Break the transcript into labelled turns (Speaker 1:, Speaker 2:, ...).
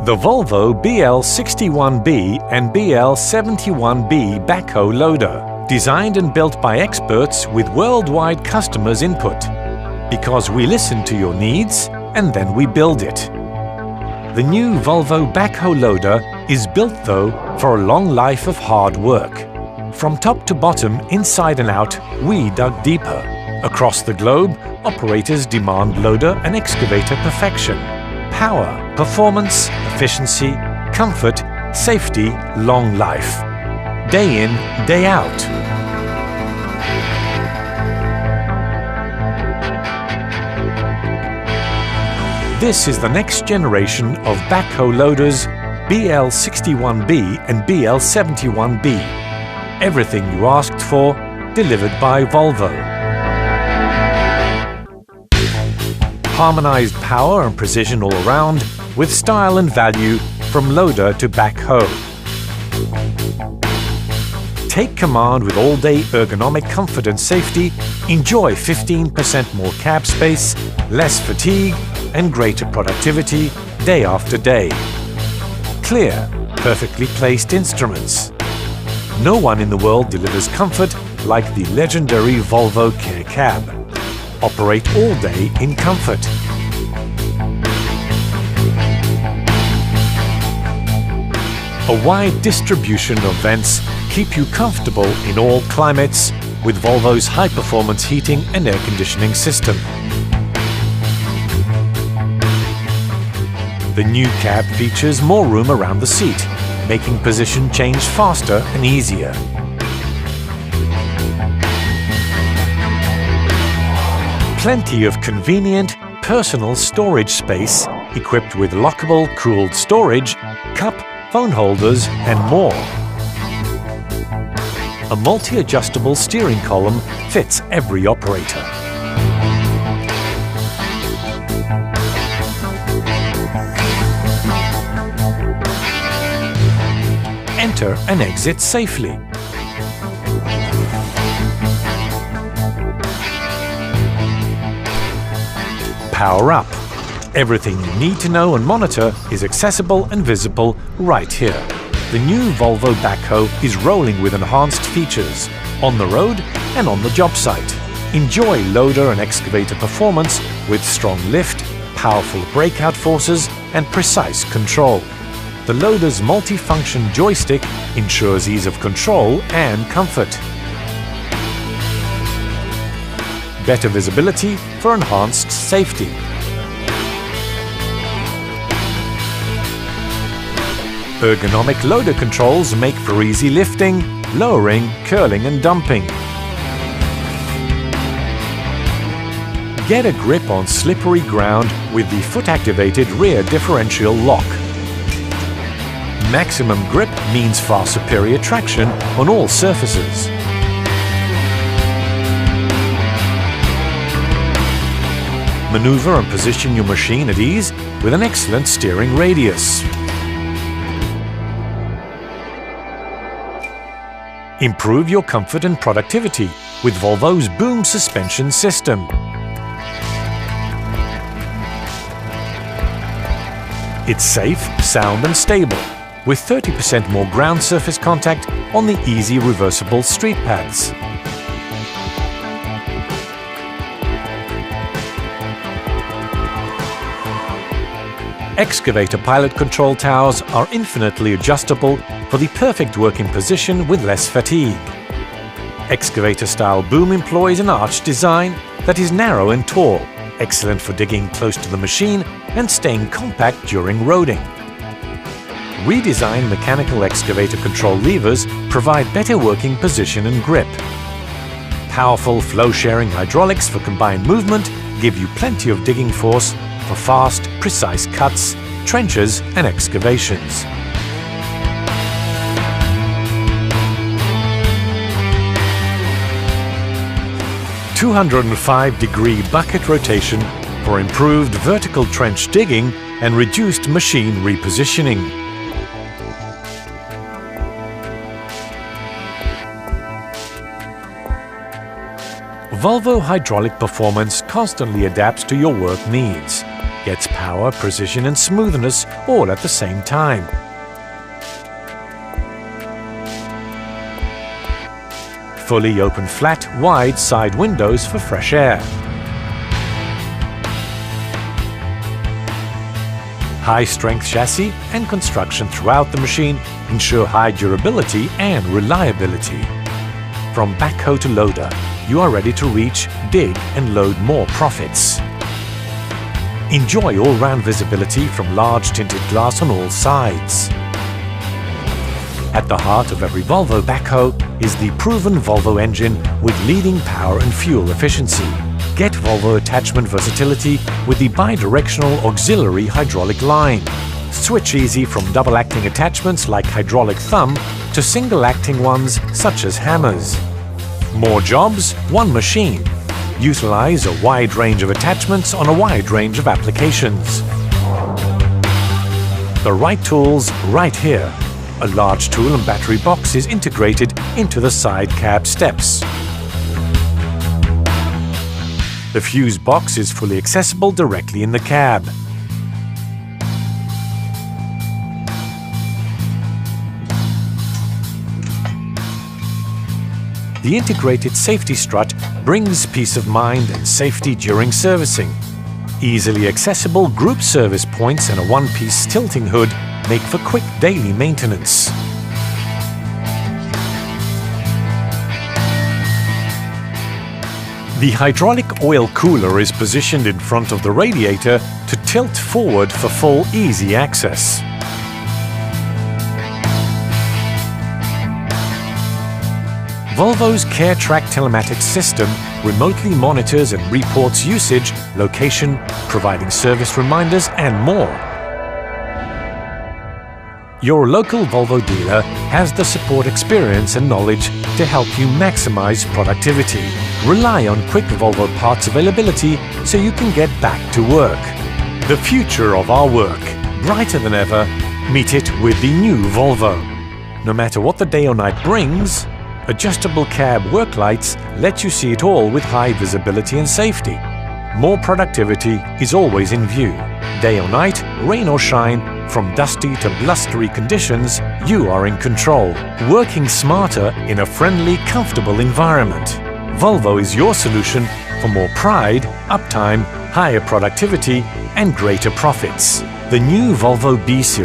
Speaker 1: The Volvo BL61B and BL71B backhoe loader, designed and built by experts with worldwide customers' input. Because we listen to your needs and then we build it. The new Volvo backhoe loader is built though for a long life of hard work. From top to bottom, inside and out, we dug deeper. Across the globe, operators demand loader and excavator perfection. Power, performance, efficiency, comfort, safety, long life. Day in, day out. This is the next generation of backhoe loaders, BL61B and BL71B. Everything you asked for, delivered by Volvo. Harmonized power and precision all around, with style and value from loader to backhoe. Take command with all-day ergonomic comfort and safety, enjoy 15% more cab space, less fatigue and greater productivity day after day. Clear, perfectly placed instruments. No one in the world delivers comfort like the legendary Volvo Care Cab. Operate all day in comfort. A wide distribution of vents keep you comfortable in all climates with Volvo's high-performance heating and air conditioning system. The new cab features more room around the seat, making position change faster and easier. Plenty of convenient, personal storage space equipped with lockable, cooled storage, cup, phone holders and more. A multi-adjustable steering column fits every operator. Enter and exit safely. Power up. Everything you need to know and monitor is accessible and visible right here. The new Volvo backhoe is rolling with enhanced features on the road and on the job site. Enjoy loader and excavator performance with strong lift, powerful breakout forces and precise control. The loader's multi-function joystick ensures ease of control and comfort. Better visibility for enhanced safety. Ergonomic loader controls make for easy lifting, lowering, curling and dumping. Get a grip on slippery ground with the foot-activated rear differential lock. Maximum grip means far superior traction on all surfaces. Maneuver and position your machine at ease with an excellent steering radius. Improve your comfort and productivity with Volvo's boom suspension system. It's safe, sound and stable, with 30% more ground surface contact on the easy reversible street pads. Excavator pilot control towers are infinitely adjustable for the perfect working position with less fatigue. Excavator-style boom employs an arch design that is narrow and tall, excellent for digging close to the machine and staying compact during roading. Redesigned mechanical excavator control levers provide better working position and grip. Powerful flow-sharing hydraulics for combined movement give you plenty of digging force for fast, precise cuts, trenches and excavations. "205-degree bucket rotation for improved vertical trench digging and reduced machine repositioning." Volvo hydraulic performance constantly adapts to your work needs. Gets power, precision and smoothness all at the same time. Fully open flat, wide side windows for fresh air. High-strength chassis and construction throughout the machine ensure high durability and reliability. From backhoe to loader, you are ready to reach, dig and load more profits. Enjoy all-round visibility from large tinted glass on all sides. At the heart of every Volvo backhoe is the proven Volvo engine with leading power and fuel efficiency. Get Volvo attachment versatility with the bidirectional auxiliary hydraulic line. Switch easy from double-acting attachments like hydraulic thumb to single-acting ones such as hammers. More jobs, one machine. Utilize a wide range of attachments on a wide range of applications. The right tools right here. A large tool and battery box is integrated into the side cab steps. The fuse box is fully accessible directly in the cab. The integrated safety strut brings peace of mind and safety during servicing. Easily accessible group service points and a one-piece tilting hood make for quick daily maintenance. The hydraulic oil cooler is positioned in front of the radiator to tilt forward for full easy access. Volvo's CareTrack telematics system remotely monitors and reports usage, location, providing service reminders and more. Your local Volvo dealer has the support experience and knowledge to help you maximize productivity. Rely on quick Volvo parts availability so you can get back to work. The future of our work, brighter than ever, meet it with the new Volvo. No matter what the day or night brings, adjustable cab work lights let you see it all with high visibility and safety. More productivity is always in view. Day or night, rain or shine, from dusty to blustery conditions, you are in control, working smarter in a friendly, comfortable environment. Volvo is your solution for more pride, uptime, higher productivity and greater profits. The new Volvo B Series